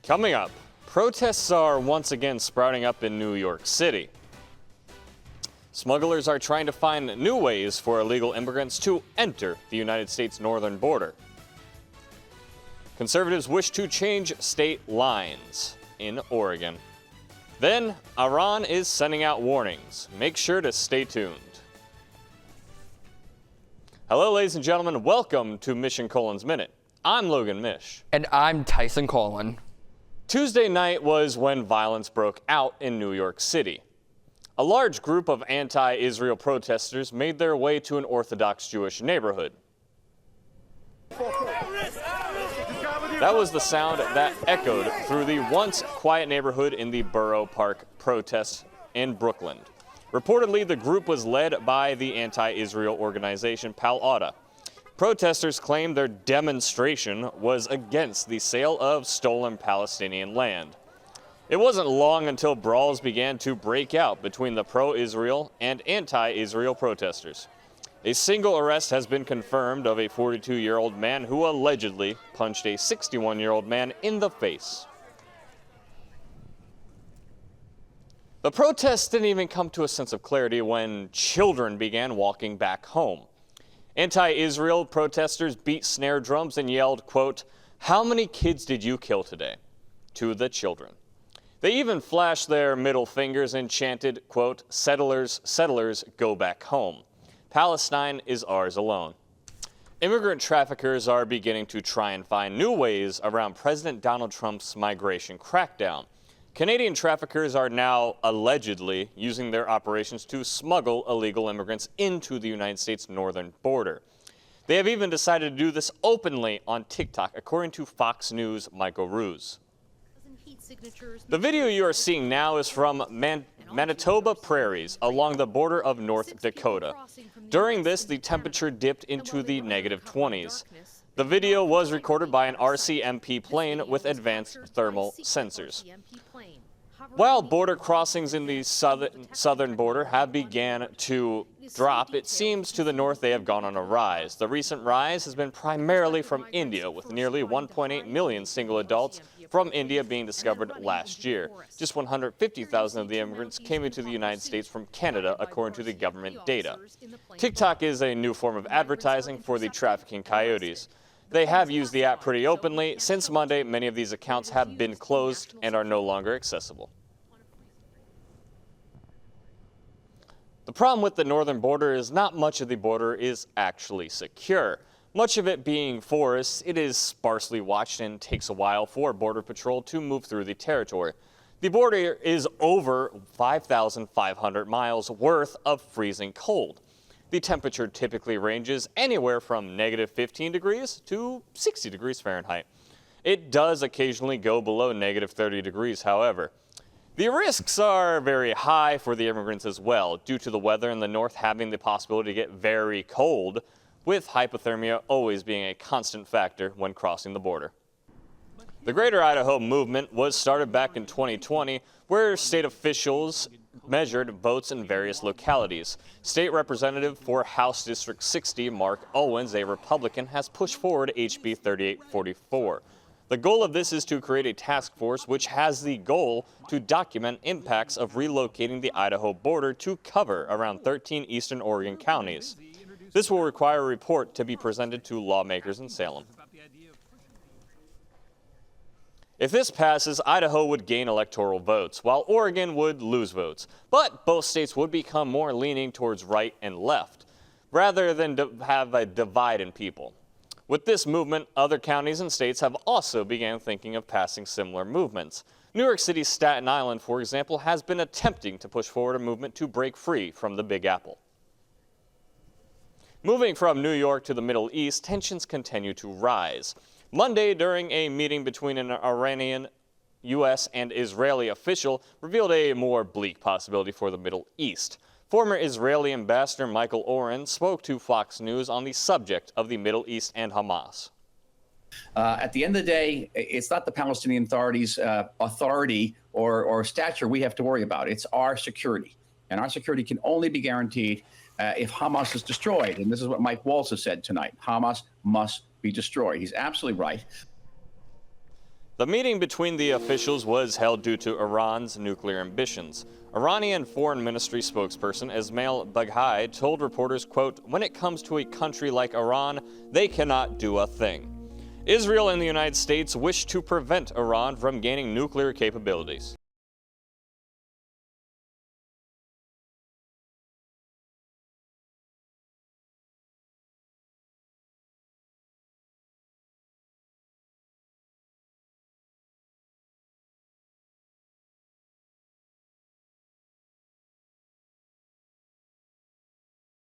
Coming up, protests are once again sprouting up in New York City. Smugglers are trying to find new ways for illegal immigrants to enter the United States northern border. Conservatives wish to change state lines in Oregon. Then, Iran is sending out warnings. Make sure to stay tuned. Hello, ladies and gentlemen. Welcome to Mish and Colin's Minute. I'm Logan Mish. And I'm Tyson Colin. Tuesday night was when violence broke out in New York City. A large group of anti-Israel protesters made their way to an Orthodox Jewish neighborhood. That was the sound that echoed through the once quiet neighborhood in the Borough Park protests in Brooklyn. Reportedly, the group was led by the anti-Israel organization Pal Auda. Protesters claimed their demonstration was against the sale of stolen Palestinian land. It wasn't long until brawls began to break out between the pro-Israel and anti-Israel protesters. A single arrest has been confirmed of a 42-year-old man who allegedly punched a 61-year-old man in the face. The protests didn't even come to a sense of clarity when children began walking back home. Anti-Israel protesters beat snare drums and yelled, quote, "How many kids did you kill today?" to the children. They even flashed their middle fingers and chanted, quote, "Settlers, settlers, go back home. Palestine is ours alone." Immigrant traffickers are beginning to try and find new ways around President Donald Trump's migration crackdown. Canadian traffickers are now allegedly using their operations to smuggle illegal immigrants into the United States northern border. They have even decided to do this openly on TikTok, according to Fox News' Michael Ruse. The video you are seeing now is from Manitoba prairies along the border of North Dakota. During this, the temperature dipped into the -20s. The video was recorded by an RCMP plane with advanced thermal sensors. While border crossings in the southern border have began to drop, it seems to the north they have gone on a rise. The recent rise has been primarily from India, with nearly 1.8 million single adults from India being discovered last year. Just 150,000 of the immigrants came into the United States from Canada, according to the government data. TikTok is a new form of advertising for the trafficking coyotes. They have used the app pretty openly. Since Monday, many of these accounts have been closed and are no longer accessible. The problem with the northern border is not much of the border is actually secure. Much of it being forests, it is sparsely watched and takes a while for Border Patrol to move through the territory. The border is over 5,500 miles worth of freezing cold. The temperature typically ranges anywhere from -15 degrees to 60 degrees Fahrenheit. It does occasionally go below -30 degrees, however. The risks are very high for the immigrants as well, due to the weather in the north having the possibility to get very cold, with hypothermia always being a constant factor when crossing the border. The Greater Idaho Movement was started back in 2020, where state officials measured votes in various localities. State Representative for House District 60, Mark Owens, a Republican, has pushed forward HB 3844. The goal of this is to create a task force which has the goal to document impacts of relocating the Idaho border to cover around 13 eastern Oregon counties. This will require a report to be presented to lawmakers in Salem. If this passes, Idaho would gain electoral votes, while Oregon would lose votes. But both states would become more leaning towards right and left, rather than have a divide in people. With this movement, other counties and states have also began thinking of passing similar movements. New York City's Staten Island, for example, has been attempting to push forward a movement to break free from the Big Apple. Moving from New York to the Middle East, tensions continue to rise. Monday, during a meeting between an Iranian, U.S. and Israeli official, revealed a more bleak possibility for the Middle East. Former Israeli Ambassador Michael Oren spoke to Fox News on the subject of the Middle East and Hamas. At the end of the day, it's not the Palestinian Authority's authority or stature we have to worry about. It's our security. And our security can only be guaranteed if Hamas is destroyed. And this is what Mike Waltz has said tonight. Hamas must be destroyed. He's absolutely right. The meeting between the officials was held due to Iran's nuclear ambitions. Iranian Foreign Ministry spokesperson Ismail Baghai told reporters, quote, "When it comes to a country like Iran, they cannot do a thing." Israel and the United States wish to prevent Iran from gaining nuclear capabilities.